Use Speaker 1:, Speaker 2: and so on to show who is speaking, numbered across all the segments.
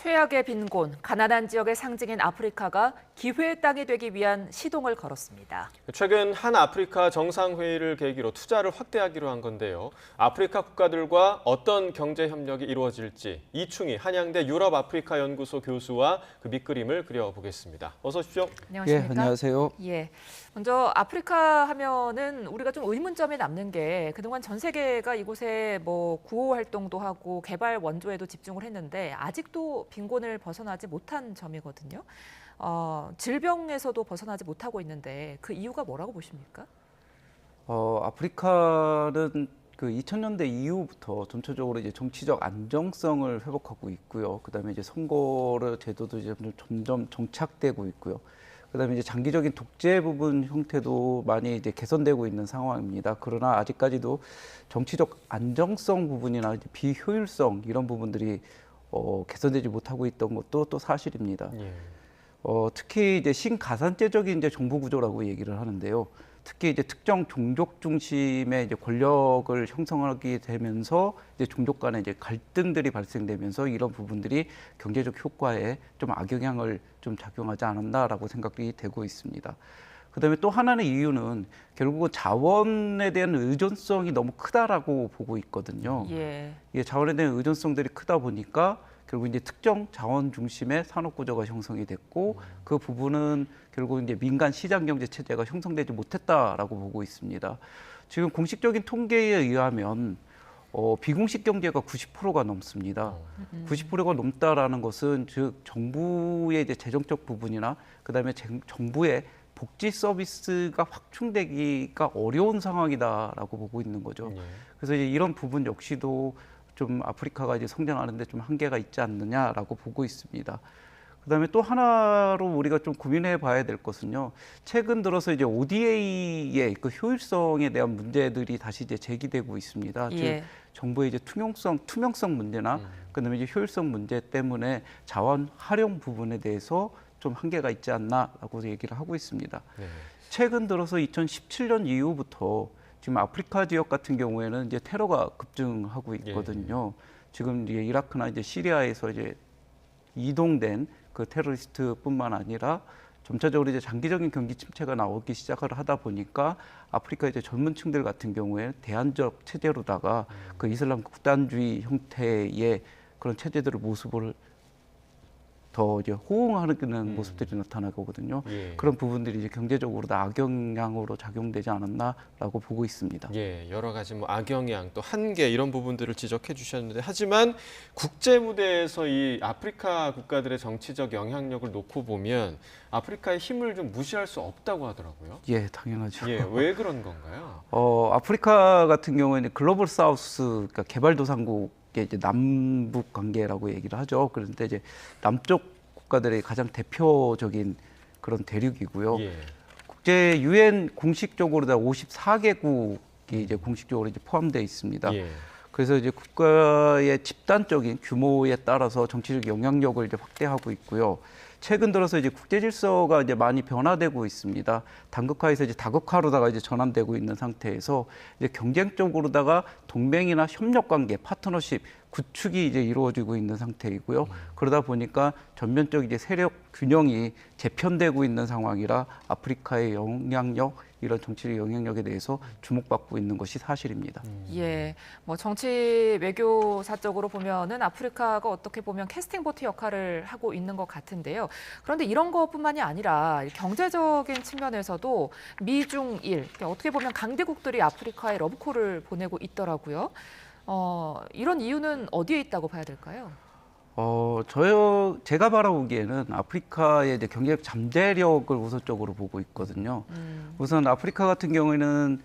Speaker 1: 최악의 빈곤, 가난한 지역의 상징인 아프리카가 기회의 땅이 되기 위한 시동을 걸었습니다.
Speaker 2: 최근 한 아프리카 정상회의를 계기로 투자를 확대하기로 한 건데요. 아프리카 국가들과 어떤 경제 협력이 이루어질지 이충희 한양대 유럽아프리카 연구소 교수와 그 밑그림을 그려보겠습니다. 어서 오십시오.
Speaker 1: 안녕하십니까?
Speaker 3: 예, 안녕하세요.
Speaker 1: 예. 먼저 아프리카 하면은 우리가 좀 의문점이 남는 게 그동안 전 세계가 이곳에 뭐 구호 활동도 하고 개발 원조에도 집중을 했는데 아직도 빈곤을 벗어나지 못한 점이거든요. 질병에서도 벗어나지 못하고 있는데 그 이유가 뭐라고 보십니까?
Speaker 3: 아프리카는 그 2000년대 이후부터 전체적으로 이제 정치적 안정성을 회복하고 있고요. 그다음에 이제 선거 제도도 이제 점점 정착되고 있고요. 그다음에 이제 장기적인 독재 부분 형태도 많이 이제 개선되고 있는 상황입니다. 그러나 아직까지도 정치적 안정성 부분이나 이제 비효율성 이런 부분들이 개선되지 못하고 있던 것도 또 사실입니다.
Speaker 2: 예.
Speaker 3: 특히 이제 신가산제적인 이제 정부 구조라고 얘기를 하는데요. 특히 이제 특정 종족 중심의 이제 권력을 형성하게 되면서 이제 종족 간의 이제 갈등들이 발생되면서 이런 부분들이 경제적 효과에 좀 악영향을 좀 작용하지 않았나라고 생각이 되고 있습니다. 그다음에 또 하나의 이유는 결국은 자원에 대한 의존성이 너무 크다라고 보고 있거든요.
Speaker 1: 예.
Speaker 3: 이 자원에 대한 의존성들이 크다 보니까 결국 이제 특정 자원 중심의 산업 구조가 형성이 됐고 그 부분은 결국 이제 민간 시장 경제 체제가 형성되지 못했다라고 보고 있습니다. 지금 공식적인 통계에 의하면 비공식 경제가 90%가 넘습니다. 90%가 넘다라는 것은 즉 정부의 이제 재정적 부분이나 그다음에 정부의 복지 서비스가 확충되기가 어려운 상황이다라고 보고 있는 거죠. 그래서 이제 이런 부분 역시도 좀 아프리카가 이제 성장하는데 좀 한계가 있지 않느냐라고 보고 있습니다. 그다음에 또 하나로 우리가 좀 고민해 봐야 될 것은요. 최근 들어서 이제 ODA의 그 효율성에 대한 문제들이 다시 이제 제기되고 있습니다.
Speaker 1: 예.
Speaker 3: 즉 정부의 이제 투명성 문제나 그다음에 이제 효율성 문제 때문에 자원 활용 부분에 대해서 좀 한계가 있지 않나라고 얘기를 하고 있습니다.
Speaker 2: 네.
Speaker 3: 최근 들어서 2017년 이후부터 지금 아프리카 지역 같은 경우에는 이제 테러가 급증하고 있거든요. 지금 이제 이라크나 이제 시리아에서 이제 이동된 그 테러리스트뿐만 아니라 점차적으로 이제 장기적인 경기 침체가 나오기 시작을 하다 보니까 아프리카 이제 젊은층들 같은 경우에 대안적 체제로다가 그 이슬람 극단주의 형태의 그런 체제들의 모습을 더 이제 호응하는 모습들이 나타나거든요.
Speaker 2: 예.
Speaker 3: 그런 부분들이 이제 경제적으로 다 악영향으로 작용되지 않았나라고 보고 있습니다.
Speaker 2: 예, 여러 가지 뭐 악영향 또 한계 이런 부분들을 지적해 주셨는데 하지만 국제 무대에서 이 아프리카 국가들의 정치적 영향력을 놓고 보면 아프리카의 힘을 좀 무시할 수 없다고 하더라고요.
Speaker 3: 예, 당연하죠.
Speaker 2: 예, 왜 그런 건가요?
Speaker 3: 아프리카 같은 경우에는 글로벌 사우스, 그러니까 개발도상국의 이제 남북 관계라고 얘기를 하죠. 그런데 이제 남쪽 국가들의 가장 대표적인 그런 대륙이고요.
Speaker 2: 예.
Speaker 3: 국제 유엔 공식적으로 다 54개국이 이제 공식적으로 이제 포함되어 있습니다.
Speaker 2: 예.
Speaker 3: 그래서 이제 국가의 집단적인 규모에 따라서 정치적 영향력을 이제 확대하고 있고요. 최근 들어서 이제 국제 질서가 이제 많이 변화되고 있습니다. 단극화에서 이제 다극화로다가 이제 전환되고 있는 상태에서 이제 경쟁적으로다가 동맹이나 협력 관계, 파트너십 구축이 이제 이루어지고 있는 상태이고요. 그러다 보니까 전면적 이제 세력 균형이 재편되고 있는 상황이라 아프리카의 영향력, 이런 정치적 영향력에 대해서 주목받고 있는 것이 사실입니다.
Speaker 1: 예, 뭐 정치 외교사적으로 보면은 아프리카가 어떻게 보면 캐스팅 보트 역할을 하고 있는 것 같은데요. 그런데 이런 것뿐만이 아니라 경제적인 측면에서도 미중일 어떻게 보면 강대국들이 아프리카에 러브콜을 보내고 있더라고요. 이런 이유는 어디에 있다고 봐야 될까요?
Speaker 3: 제가 바라보기에는 아프리카의 이제 경제적 잠재력을 우선적으로 보고 있거든요. 우선 아프리카 같은 경우에는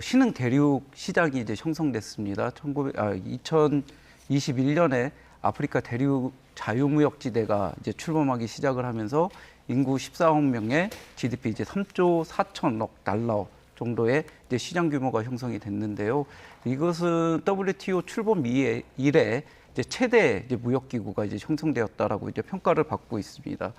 Speaker 3: 신흥 대륙 시장이 이제 형성됐습니다. 2021년에 아프리카 대륙 자유무역지대가 이제 출범하기 시작을 하면서 인구 14억 명의 GDP 이제 3조 4천억 달러 정도의 이제 시장 규모가 형성이 됐는데요. 이것은 WTO 출범 이래 이제 최대 이제 무역기구가 이제 형성되었다라고 이제 평가를 받고 있습니다.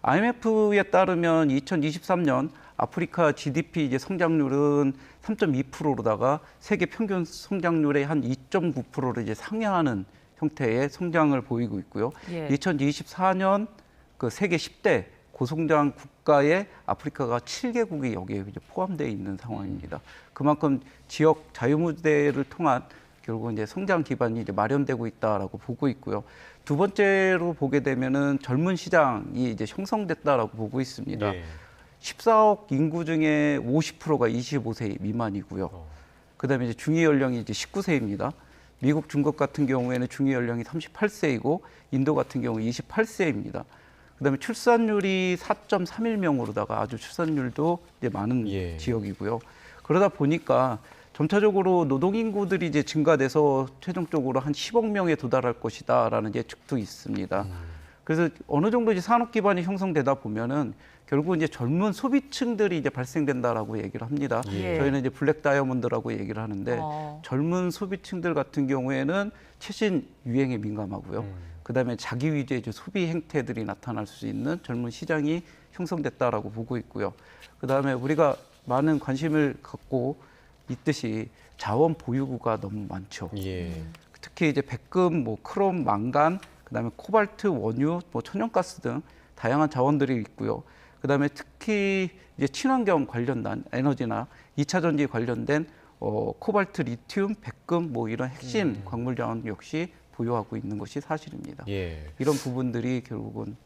Speaker 3: IMF에 따르면 2023년 아프리카 GDP 이제 성장률은 3.2%로다가 세계 평균 성장률의 한 2.9%를 이제 상회하는 형태의 성장을 보이고 있고요.
Speaker 1: 예.
Speaker 3: 2024년 그 세계 10대 고성장 국가에 아프리카가 7개국이 여기에 이제 포함되어 있는 상황입니다. 그만큼 지역 자유무대를 통한 결국 이제 성장 기반이 이제 마련되고 있다라고 보고 있고요. 두 번째로 보게 되면은 젊은 시장이 이제 형성됐다라고 보고 있습니다.
Speaker 2: 예.
Speaker 3: 14억 인구 중에 50%가 25세 미만이고요. 그다음에 이제 중위 연령이 이제 19세입니다. 미국, 중국 같은 경우에는 중위 연령이 38세이고 인도 같은 경우 28세입니다. 그다음에 출산율이 4.31명으로다가 아주 출산율도 이제 많은
Speaker 2: 예.
Speaker 3: 지역이고요. 그러다 보니까 점차적으로 노동 인구들이 이제 증가돼서 최종적으로 한 10억 명에 도달할 것이다라는 예측도 있습니다. 그래서 어느 정도 이제 산업 기반이 형성되다 보면은 결국 이제 젊은 소비층들이 이제 발생된다라고 얘기를 합니다.
Speaker 1: 예.
Speaker 3: 저희는 이제 블랙 다이아몬드라고 얘기를 하는데
Speaker 1: 어.
Speaker 3: 젊은 소비층들 같은 경우에는 최신 유행에 민감하고요. 그다음에 자기 위주의 이제 소비 행태들이 나타날 수 있는 젊은 시장이 형성됐다라고 보고 있고요. 그다음에 우리가 많은 관심을 갖고 있듯이 자원 보유구가 너무 많죠.
Speaker 2: 예.
Speaker 3: 특히 이제 백금, 뭐 크롬, 망간, 그다음에 코발트, 원유, 뭐 천연가스 등 다양한 자원들이 있고요. 그다음에 특히 이제 친환경 관련된 에너지나 2차 전지 관련된 코발트, 리튬, 백금 뭐 이런 핵심 광물 자원 역시 보유하고 있는 것이 사실입니다.
Speaker 2: 예.
Speaker 3: 이런 부분들이 결국은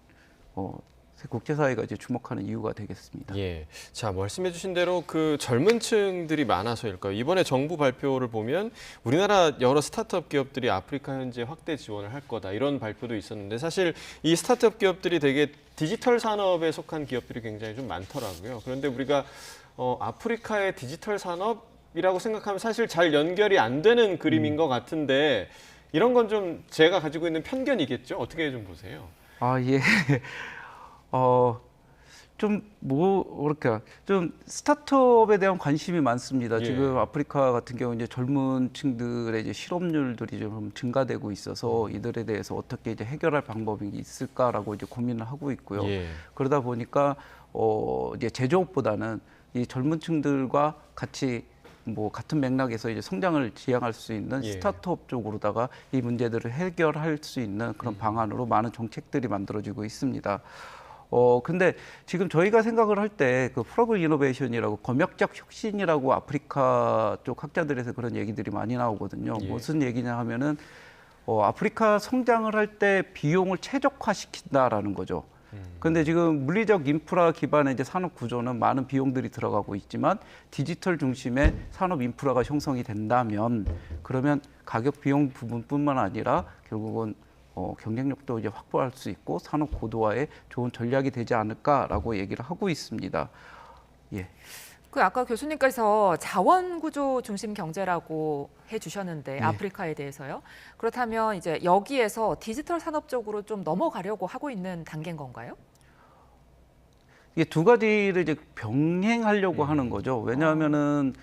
Speaker 3: 국제사회가 이제 주목하는 이유가 되겠습니다.
Speaker 2: 예. 자, 말씀해주신 대로 그 젊은 층들이 많아서일까요? 이번에 정부 발표를 보면 우리나라 여러 스타트업 기업들이 아프리카 현지에 확대 지원을 할 거다 이런 발표도 있었는데 사실 이 스타트업 기업들이 되게 디지털 산업에 속한 기업들이 굉장히 좀 많더라고요. 그런데 우리가 아프리카의 디지털 산업이라고 생각하면 사실 잘 연결이 안 되는 그림인 것 같은데 이런 건 좀 제가 가지고 있는 편견이겠죠? 어떻게 좀 보세요?
Speaker 3: 아, 예. 좀 스타트업에 대한 관심이 많습니다.
Speaker 2: 예.
Speaker 3: 지금 아프리카 같은 경우 이제 젊은 층들의 이제 실업률들이 좀 증가되고 있어서 이들에 대해서 어떻게 이제 해결할 방법이 있을까라고 이제 고민을 하고 있고요.
Speaker 2: 예.
Speaker 3: 그러다 보니까 이제 제조업보다는 이 젊은 층들과 같이 뭐 같은 맥락에서 이제 성장을 지향할 수 있는
Speaker 2: 예.
Speaker 3: 스타트업 쪽으로다가 이 문제들을 해결할 수 있는 그런 방안으로 많은 정책들이 만들어지고 있습니다. 근데 지금 저희가 생각을 할 때 그 프로블 이노베이션이라고 검역적 혁신이라고 아프리카 쪽 학자들에서 그런 얘기들이 많이 나오거든요.
Speaker 2: 예.
Speaker 3: 무슨 얘기냐 하면은 아프리카 성장을 할 때 비용을 최적화시킨다라는 거죠. 근데 지금 물리적 인프라 기반의 이제 산업 구조는 많은 비용들이 들어가고 있지만 디지털 중심의 산업 인프라가 형성이 된다면 그러면 가격 비용 부분뿐만 아니라 결국은 경쟁력도 이제 확보할 수 있고 산업 고도화에 좋은 전략이 되지 않을까라고 얘기를 하고 있습니다. 예.
Speaker 1: 그 아까 교수님께서 자원 구조 중심 경제라고 해주셨는데
Speaker 3: 네.
Speaker 1: 아프리카에 대해서요. 그렇다면 이제 여기에서 디지털 산업 쪽으로 좀 넘어가려고 하고 있는 단계인 건가요?
Speaker 3: 이게 두 가지를 이제 병행하려고 하는 거죠. 왜냐하면은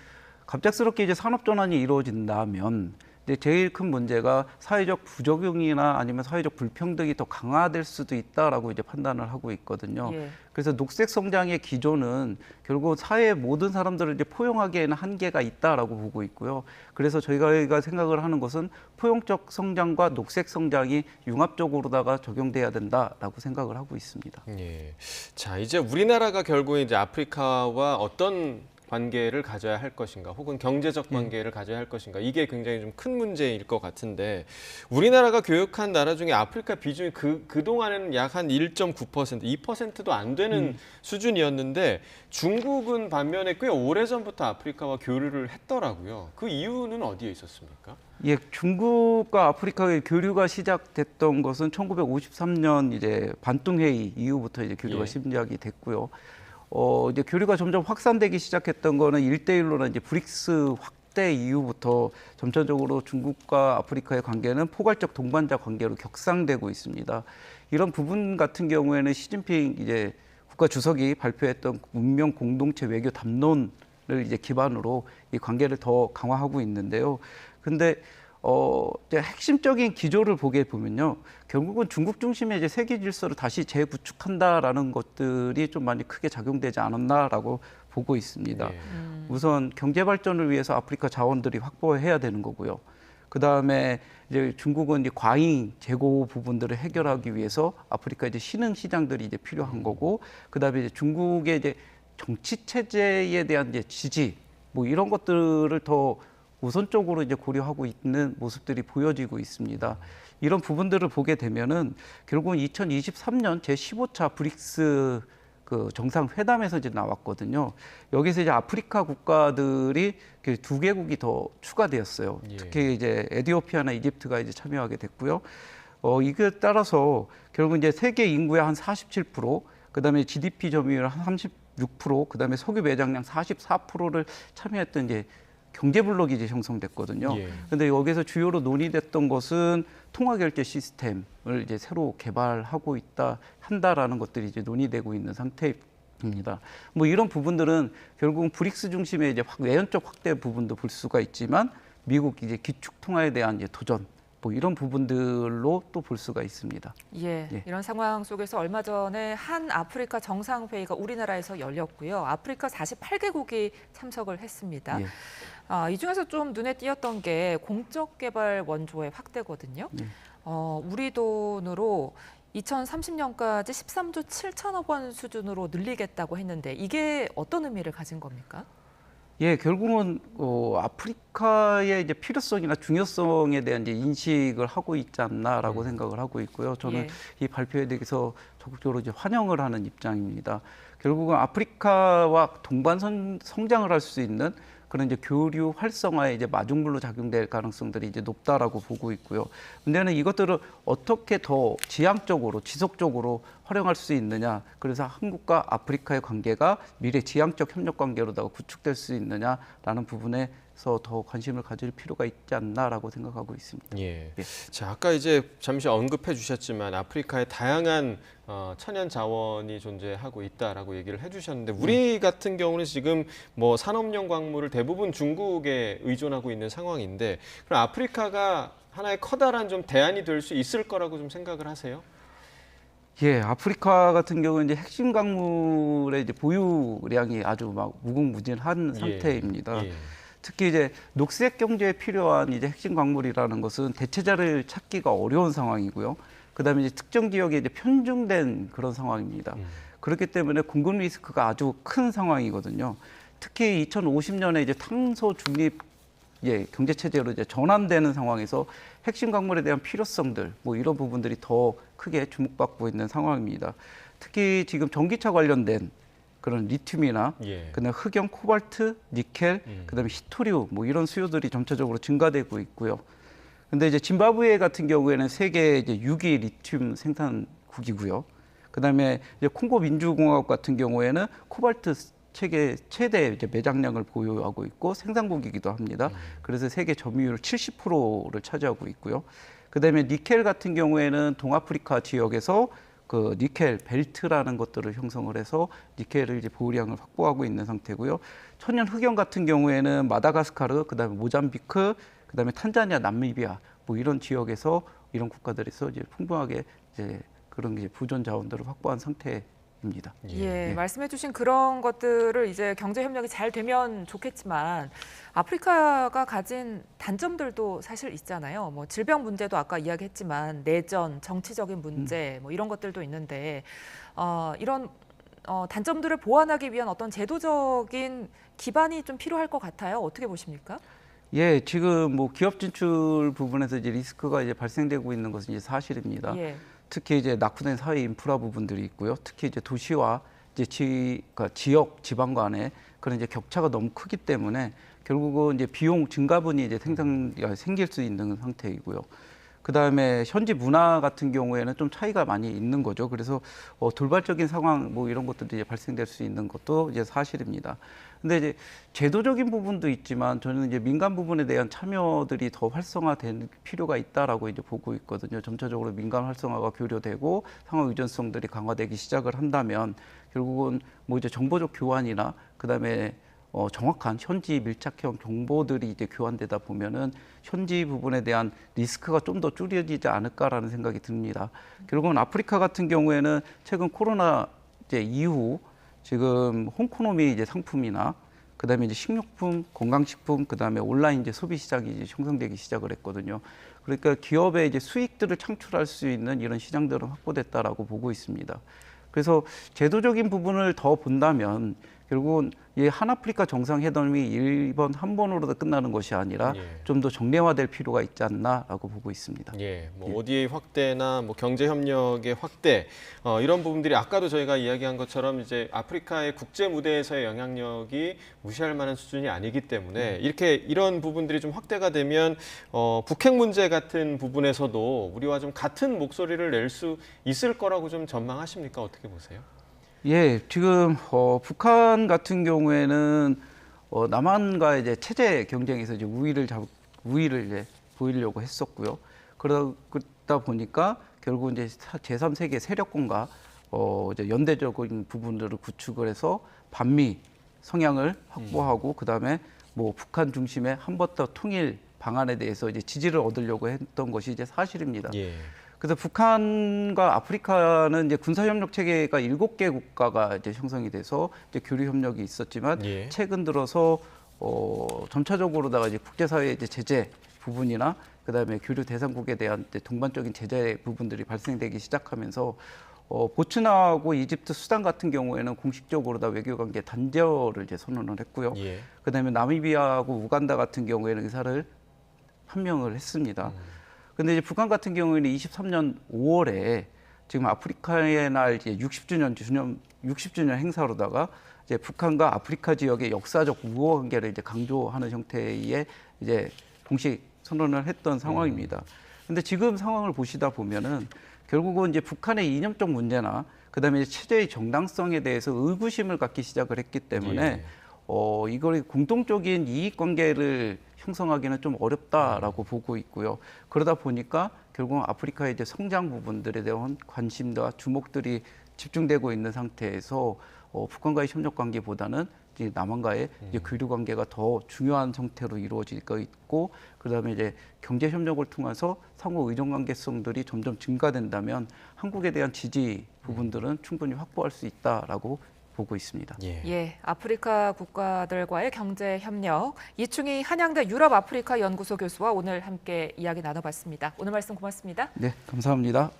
Speaker 3: 갑작스럽게 이제 산업 전환이 이루어진다면 이제 제일 큰 문제가 사회적 부적응이나 아니면 사회적 불평등이 더 강화될 수도 있다라고 이제 판단을 하고 있거든요.
Speaker 1: 예.
Speaker 3: 그래서 녹색 성장의 기조는 결국 사회의 모든 사람들을 이제 포용하기에는 한계가 있다라고 보고 있고요. 그래서 저희가 생각을 하는 것은 포용적 성장과 녹색 성장이 융합적으로다가 적용돼야 된다라고 생각을 하고 있습니다.
Speaker 2: 예. 자, 이제 우리나라가 결국에 이제 아프리카와 어떤 관계를 가져야 할 것인가, 혹은 경제적 관계를 가져야 할 것인가, 이게 굉장히 좀 큰 문제일 것 같은데 우리나라가 교역한 나라 중에 아프리카 비중이 그동안에는 약 한 1.9%, 2%도 안 되는 수준이었는데 중국은 반면에 꽤 오래전부터 아프리카와 교류를 했더라고요. 그 이유는 어디에 있었습니까?
Speaker 3: 예, 중국과 아프리카의 교류가 시작됐던 것은 1953년 이제 반tung 회의 이후부터 이제 교류가
Speaker 2: 예.
Speaker 3: 시작이 됐고요. 이제 교류가 점점 확산되기 시작했던 거는 1대1로나 이제 브릭스 확대 이후부터 점차적으로 중국과 아프리카의 관계는 포괄적 동반자 관계로 격상되고 있습니다. 이런 부분 같은 경우에는 시진핑 이제 국가 주석이 발표했던 문명 공동체 외교 담론을 이제 기반으로 이 관계를 더 강화하고 있는데요. 근데 이제 핵심적인 기조를 보게 보면요, 결국은 중국 중심의 이제 세계 질서를 다시 재구축한다라는 것들이 좀 많이 크게 작용되지 않았나라고 보고 있습니다.
Speaker 2: 예.
Speaker 3: 우선 경제 발전을 위해서 아프리카 자원들이 확보해야 되는 거고요. 그다음에 이제 중국은 이제 과잉 재고 부분들을 해결하기 위해서 아프리카 이제 신흥 시장들이 이제 필요한 거고, 그다음에 이제 중국의 이제 정치 체제에 대한 이제 지지 뭐 이런 것들을 더 우선적으로 이제 고려하고 있는 모습들이 보여지고 있습니다. 이런 부분들을 보게 되면은 결국은 2023년 제15차 브릭스 그 정상회담에서 이제 나왔거든요. 여기서 이제 아프리카 국가들이 그 2개국이 더 추가되었어요.
Speaker 2: 예.
Speaker 3: 특히 이제 에티오피아나 이집트가 이제 참여하게 됐고요. 이게 따라서 결국 이제 세계 인구의 한 47%, 그다음에 GDP 점유율 한 36%, 그다음에 석유 매장량 44%를 참여했던 이제 경제 블록이 이제 형성됐거든요. 그런데 여기서 주요로 논의됐던 것은 통화 결제 시스템을 이제 새로 개발하고 한다라는 것들이 이제 논의되고 있는 상태입니다. 뭐 이런 부분들은 결국은 브릭스 중심의 이제 내연적 확대 부분도 볼 수가 있지만 미국 이제 기축 통화에 대한 이제 도전 뭐 이런 부분들로 또 볼 수가 있습니다.
Speaker 1: 예,
Speaker 3: 예.
Speaker 1: 이런 상황 속에서 얼마 전에 한 아프리카 정상회의가 우리나라에서 열렸고요. 아프리카 48개국이 참석을 했습니다.
Speaker 3: 예.
Speaker 1: 이 중에서 좀 눈에 띄었던 게 공적 개발 원조의 확대거든요.
Speaker 3: 예.
Speaker 1: 우리 돈으로 2030년까지 13조 7천억 원 수준으로 늘리겠다고 했는데 이게 어떤 의미를 가진 겁니까?
Speaker 3: 예, 결국은 아프리카의 이제 필요성이나 중요성에 대한 이제 인식을 하고 있지 않나라고 생각을 하고 있고요. 저는
Speaker 1: 예.
Speaker 3: 이 발표에 대해서 적극적으로 이제 환영을 하는 입장입니다. 결국은 아프리카와 동반 성장을 할 수 있는 그런 이제 교류 활성화에 이제 마중물로 작용될 가능성들이 이제 높다라고 보고 있고요. 문제는 이것들을 어떻게 더 지향적으로 지속적으로 활용할 수 있느냐. 그래서 한국과 아프리카의 관계가 미래 지향적 협력 관계로다가 구축될 수 있느냐라는 부분에서 더 관심을 가질 필요가 있지 않나라고 생각하고 있습니다.
Speaker 2: 예.
Speaker 3: 예.
Speaker 2: 자, 아까 이제 잠시 언급해 주셨지만 아프리카에 다양한 천연 자원이 존재하고 있다라고 얘기를 해주셨는데 우리 같은 경우는 지금 뭐 산업용 광물을 대부분 중국에 의존하고 있는 상황인데 그럼 아프리카가 하나의 커다란 좀 대안이 될 수 있을 거라고 좀 생각을 하세요?
Speaker 3: 예, 아프리카 같은 경우는 이제 핵심 광물의 이제 보유량이 아주 막 무궁무진한 상태입니다.
Speaker 2: 예.
Speaker 3: 특히 이제 녹색 경제에 필요한 이제 핵심 광물이라는 것은 대체자를 찾기가 어려운 상황이고요. 그다음에 이제 특정 지역에 이제 편중된 그런 상황입니다. 그렇기 때문에 공급 리스크가 아주 큰 상황이거든요. 특히 2050년에 이제 탄소 중립 경제 체제로 이제 전환되는 상황에서 핵심 광물에 대한 필요성들 뭐 이런 부분들이 더 크게 주목받고 있는 상황입니다. 특히 지금 전기차 관련된 그런 리튬이나
Speaker 2: 예.
Speaker 3: 그다음에 흑연, 코발트, 니켈, 그다음에 히토리움 뭐 이런 수요들이 점차적으로 증가되고 있고요. 근데 이제 짐바브웨 같은 경우에는 세계 이제 6위 리튬 생산국이고요. 그다음에 이제 콩고 민주공화국 같은 경우에는 코발트 세계 최대 이제 매장량을 보유하고 있고 생산국이기도 합니다. 그래서 세계 점유율 70%를 차지하고 있고요. 그다음에 니켈 같은 경우에는 동아프리카 지역에서 그 니켈 벨트라는 것들을 형성을 해서 니켈을 이제 보유량을 확보하고 있는 상태고요. 천연 흑연 같은 경우에는 마다가스카르, 그다음에 모잠비크, 그다음에 탄자니아, 남미비아 뭐 이런 지역에서 이런 국가들에서 이제 풍부하게 이제 그런 이제 부존 자원들을 확보한 상태입니다.
Speaker 1: 예, 말씀해주신 그런 것들을 이제 경제 협력이 잘 되면 좋겠지만 아프리카가 가진 단점들도 사실 있잖아요. 뭐 질병 문제도 아까 이야기했지만 내전, 정치적인 문제 뭐 이런 것들도 있는데 이런 단점들을 보완하기 위한 어떤 제도적인 기반이 좀 필요할 것 같아요. 어떻게 보십니까?
Speaker 3: 예, 지금 뭐 기업 진출 부분에서 이제 리스크가 이제 발생되고 있는 것은 이제 사실입니다.
Speaker 1: 예.
Speaker 3: 특히 이제 낙후된 사회 인프라 부분들이 있고요. 특히 이제 도시와 이제 그러니까 지역, 지방 간의 그런 이제 격차가 너무 크기 때문에 결국은 이제 비용 증가분이 이제 생길 수 있는 상태이고요. 그 다음에 현지 문화 같은 경우에는 좀 차이가 많이 있는 거죠. 그래서 돌발적인 상황 뭐 이런 것들도 이제 발생될 수 있는 것도 이제 사실입니다. 근데 이제 제도적인 부분도 있지만 저는 이제 민간 부분에 대한 참여들이 더 활성화될 필요가 있다라고 이제 보고 있거든요. 점차적으로 민간 활성화가 교류되고 상호 의존성들이 강화되기 시작을 한다면 결국은 뭐 이제 정보적 교환이나 그다음에 정확한 현지 밀착형 정보들이 이제 교환되다 보면은 현지 부분에 대한 리스크가 좀 더 줄여지지 않을까라는 생각이 듭니다. 결국은 아프리카 같은 경우에는 최근 코로나 이제 이후 지금 홈코노미 이제 상품이나 그다음에 이제 식료품, 건강식품, 그다음에 온라인 이제 소비 시장이 이제 형성되기 시작을 했거든요. 그러니까 기업의 이제 수익들을 창출할 수 있는 이런 시장들은 확보됐다라고 보고 있습니다. 그래서 제도적인 부분을 더 본다면 결국은 이 한아프리카 정상회담이 이번 한 번으로 끝나는 것이 아니라
Speaker 2: 예.
Speaker 3: 좀 더 정례화될 필요가 있지 않나라고 보고 있습니다.
Speaker 2: 예, 뭐 ODA 확대나 뭐 경제 협력의 확대 이런 부분들이 아까도 저희가 이야기한 것처럼 이제 아프리카의 국제 무대에서의 영향력이 무시할 만한 수준이 아니기 때문에 이런 부분들이 좀 확대가 되면 북핵 문제 같은 부분에서도 우리와 좀 같은 목소리를 낼 수 있을 거라고 좀 전망하십니까? 어떻게 보세요?
Speaker 3: 예, 지금 북한 같은 경우에는 남한과 이제 체제 경쟁에서 이제 우위를 이제 보이려고 했었고요. 그러다 보니까 결국 이제 제3세계 세력권과 이제 연대적인 부분들을 구축을 해서 반미 성향을 확보하고 그다음에 뭐 북한 중심의 한반도 통일 방안에 대해서 이제 지지를 얻으려고 했던 것이 이제 사실입니다.
Speaker 2: 예.
Speaker 3: 그래서 북한과 아프리카는 이제 군사협력 체계가 7개 국가가 이제 형성이 돼서 이제 교류 협력이 있었지만
Speaker 2: 예.
Speaker 3: 최근 들어서 점차적으로다가 이제 국제사회의 이제 제재 부분이나 그다음에 교류 대상국에 대한 이제 동반적인 제재 부분들이 발생되기 시작하면서 보츠나하고 이집트, 수단 같은 경우에는 공식적으로 다 외교관계 단절을 이제 선언을 했고요.
Speaker 2: 예. 그다음에
Speaker 3: 그다음에 나미비아하고 우간다 같은 경우에는 의사를 판명을 했습니다. 근데 이제 북한 같은 경우에는 23년 5월에 지금 아프리카의 날 이제 60주년 행사로다가 이제 북한과 아프리카 지역의 역사적 우호 관계를 이제 강조하는 형태의 이제 공식 선언을 했던 상황입니다. 근데 지금 상황을 보시다 보면은 결국은 이제 북한의 이념적 문제나 그다음에 이제 체제의 정당성에 대해서 의구심을 갖기 시작을 했기 때문에
Speaker 2: 예.
Speaker 3: 이걸 공동적인 이익 관계를 형성하기는 좀 어렵다라고 보고 있고요. 그러다 보니까 결국 아프리카의 이제 성장 부분들에 대한 관심과 주목들이 집중되고 있는 상태에서 북한과의 협력 관계보다는 이제 남한과의 이제 교류 관계가 더 중요한 형태로 이루어질 거 있고, 그다음에 이제 경제 협력을 통해서 상호 의존 관계성들이 점점 증가된다면 한국에 대한 지지 부분들은 충분히 확보할 수 있다라고 보고 있습니다.
Speaker 1: 예, 아프리카 국가들과의 경제 협력, 이충희 한양대 유럽 아프리카 연구소 교수와 오늘 함께 이야기 나눠봤습니다. 오늘 말씀 고맙습니다.
Speaker 3: 네, 감사합니다.